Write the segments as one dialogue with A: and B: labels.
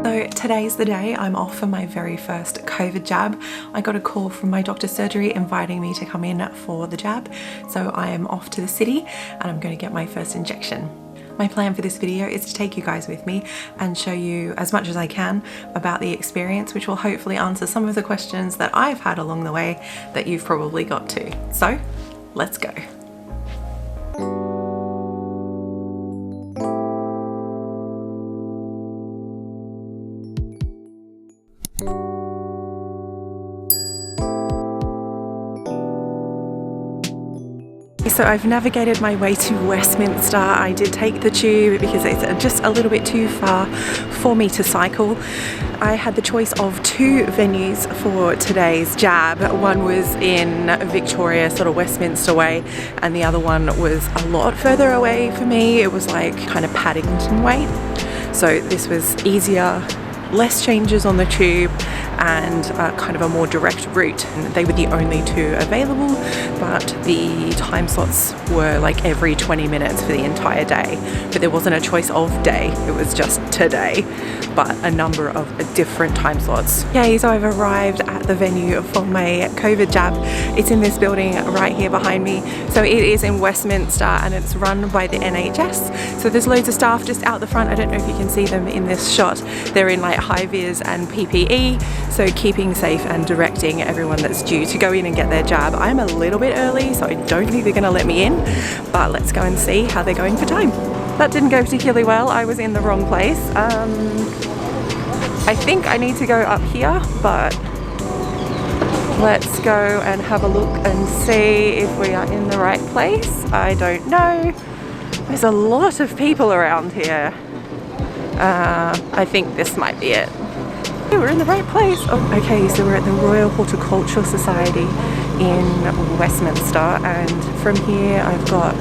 A: So today's the day I'm off for my very first COVID jab. I got a call from my doctor's surgery inviting me to come in for the jab. So I am off to the city and I'm going to get my first injection. My plan for this video is to take you guys with me and show you as much as I can about the experience, which will hopefully answer some of the questions that I've had along the way that you've probably got too. So let's go. So I've navigated my way to Westminster. I did take the tube because it's just a little bit too far for me to cycle. I had the choice of two venues for today's jab. One was in Victoria, sort of Westminster way, and the other one was a lot further away for me. It was like kind of Paddington way. So this was easier, less changes on the tube, and kind of a more direct route. And they were the only two available, but the time slots were like every 20 minutes for the entire day. But there wasn't a choice of day, it was just today, but a number of different time slots. Yay, so I've arrived at the venue for my COVID jab. It's in this building right here behind me. So it is in Westminster and it's run by the NHS. So there's loads of staff just out the front. I don't know if you can see them in this shot. They're in like high-vis and PPE. So keeping safe and directing everyone that's due to go in and get their jab. I'm a little bit early, so I don't think they're gonna let me in, but let's go and see how they're going for time. That didn't go particularly well. I was in the wrong place. I think I need to go up here, but let's go and have a look and see if we are in the right place. I don't know. There's a lot of people around here. I think this might be it. Hey, we're in the right place. Oh, okay, so we're at the Royal Horticultural Society in Westminster, and from here I've got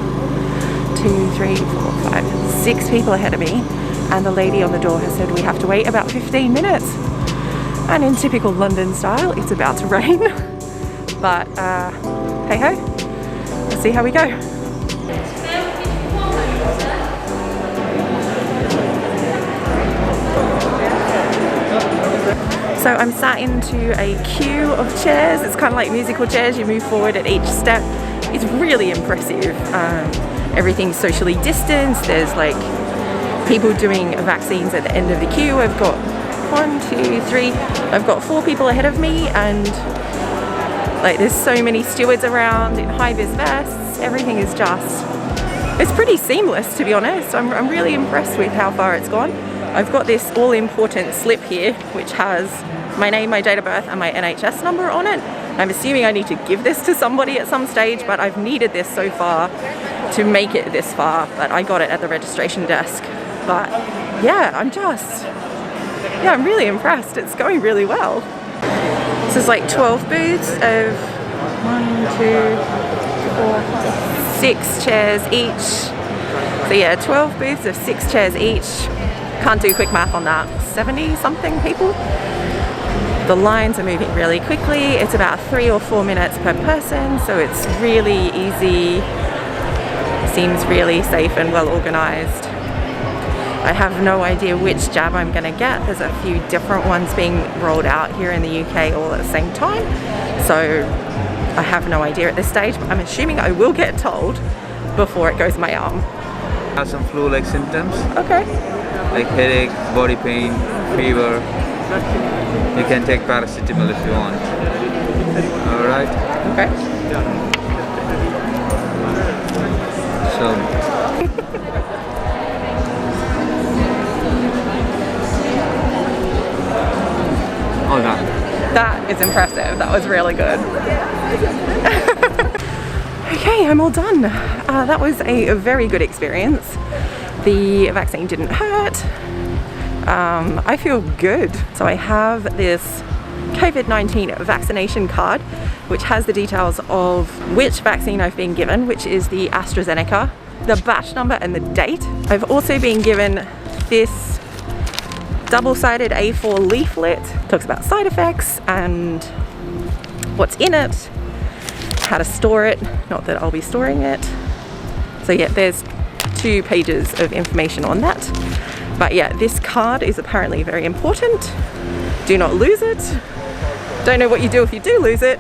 A: 2, 3, 4, 5, 6 people ahead of me, and the lady on the door has said we have to wait about 15 minutes. And in typical London style, it's about to rain. But hey ho, let's see how we go. So I'm sat into a queue of chairs. It's kind of like musical chairs. You move forward at each step. It's really impressive. Everything's socially distanced. There's like people doing vaccines at the end of the queue. I've got 1, 2, 3. I've got 4 people ahead of me, and like there's so many stewards around in high-vis vests. Everything is just, it's pretty seamless, to be honest. I'm really impressed with how far it's gone. I've got this all-important slip here, which has my name, my date of birth, and my NHS number on it. I'm assuming I need to give this to somebody at some stage, but I've needed this so far to make it this far, but I got it at the registration desk. But yeah, I'm really impressed. It's going really well. This is like 12 booths of 1, 2, 4, 6 chairs each. So yeah, 12 booths of 6 chairs each. Can't do quick math on that. 70 something people. The lines are moving really quickly. It's about 3 or 4 minutes per person, so it's really easy. Seems really safe and well organized. I have no idea which jab I'm gonna get. There's a few different ones being rolled out here in the UK all at the same time. So I have no idea at this stage, but I'm assuming I will get told before it goes my arm.
B: Have some flu-like symptoms. Okay. Like headache, body pain, fever. You can take paracetamol if you want. Alright?
A: Okay.
B: So. All done.
A: That is impressive. That was really good. Okay, I'm all done. That was a very good experience. The vaccine didn't hurt. I feel good. So I have this COVID-19 vaccination card, which has the details of which vaccine I've been given, which is the AstraZeneca, the batch number and the date. I've also been given this double-sided A4 leaflet. It talks about side effects and what's in it, how to store it, not that I'll be storing it. So yeah, there's 2 pages of information on that. But yeah, this card is apparently very important. Do not lose it. Don't know what you do if you do lose it.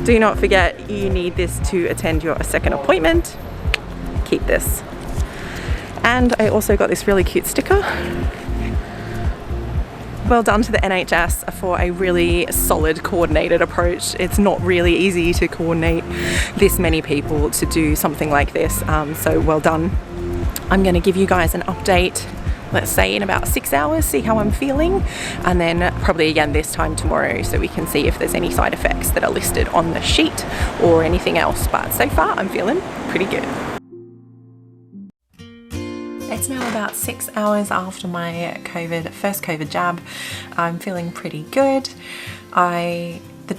A: Do not forget you need this to attend your second appointment. Keep this. And I also got this really cute sticker. Well done to the NHS for a really solid coordinated approach. It's not really easy to coordinate this many people to do something like this, so well done. I'm going to give you guys an update, let's say in about 6 hours, see how I'm feeling, and then probably again this time tomorrow so we can see if there's any side effects that are listed on the sheet or anything else. But so far I'm feeling pretty good. It's now about 6 hours after my first COVID jab. I'm feeling pretty good. The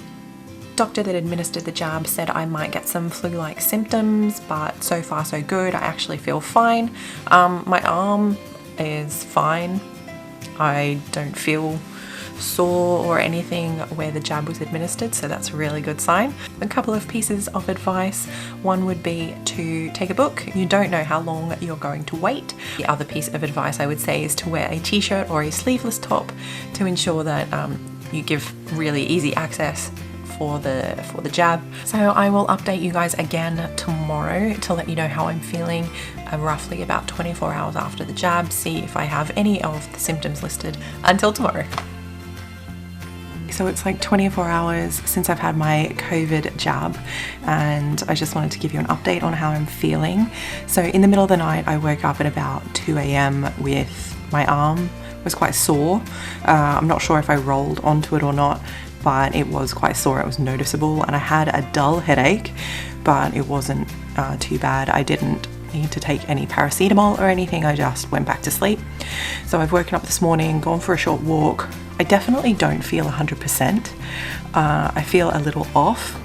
A: doctor that administered the jab said I might get some flu-like symptoms, but so far so good. I actually feel fine. My arm is fine. I don't feel sore or anything where the jab was administered, so that's a really good sign. A couple of pieces of advice. One would be to take a book. You don't know how long you're going to wait. The other piece of advice I would say is to wear a t-shirt or a sleeveless top to ensure that you give really easy access for the jab. So I will update you guys again tomorrow to let you know how I'm feeling roughly about 24 hours after the jab, see if I have any of the symptoms listed. Until tomorrow. So it's like 24 hours since I've had my COVID jab, and I just wanted to give you an update on how I'm feeling. So in the middle of the night I woke up at about 2 a.m. with my arm was quite sore. I'm not sure if I rolled onto it or not, but it was quite sore. It was noticeable, and I had a dull headache, but it wasn't too bad. I didn't need to take any paracetamol or anything. I just went back to sleep. So I've woken up this morning, gone for a short walk. I definitely don't feel 100%. I feel a little off,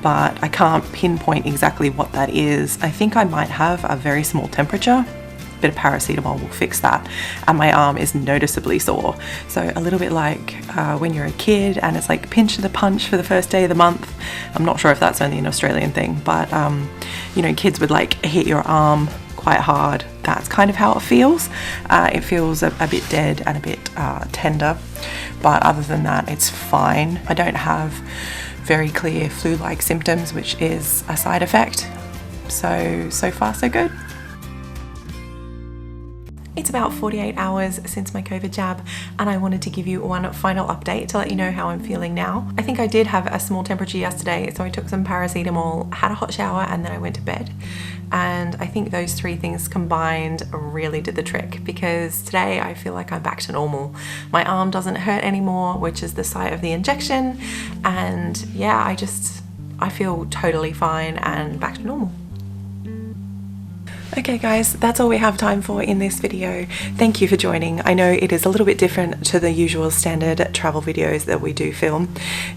A: but I can't pinpoint exactly what that is. I think I might have a very small temperature. A bit of paracetamol will fix that, and my arm is noticeably sore. So a little bit like when you're a kid and it's like pinch the punch for the first day of the month. I'm not sure if that's only an Australian thing, but you know, kids would like hit your arm quite hard. That's kind of how it feels. It feels a bit dead and a bit tender, but other than that it's fine. I don't have very clear flu-like symptoms, which is a side effect. So far so good. It's about 48 hours since my COVID jab, and I wanted to give you one final update to let you know how I'm feeling now. I think I did have a small temperature yesterday, so I took some paracetamol, had a hot shower, and then I went to bed. And I think those three things combined really did the trick, because today I feel like I'm back to normal. My arm doesn't hurt anymore, which is the site of the injection, and yeah, I feel totally fine and back to normal. Okay guys, that's all we have time for in this video. Thank you for joining. I know it is a little bit different to the usual standard travel videos that we do film.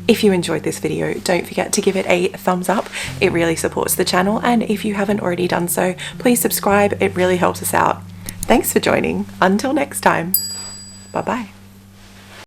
A: If you enjoyed this video, don't forget to give it a thumbs up. It really supports the channel, and if you haven't already done so, please subscribe. It really helps us out. Thanks for joining. Until next time. Bye bye.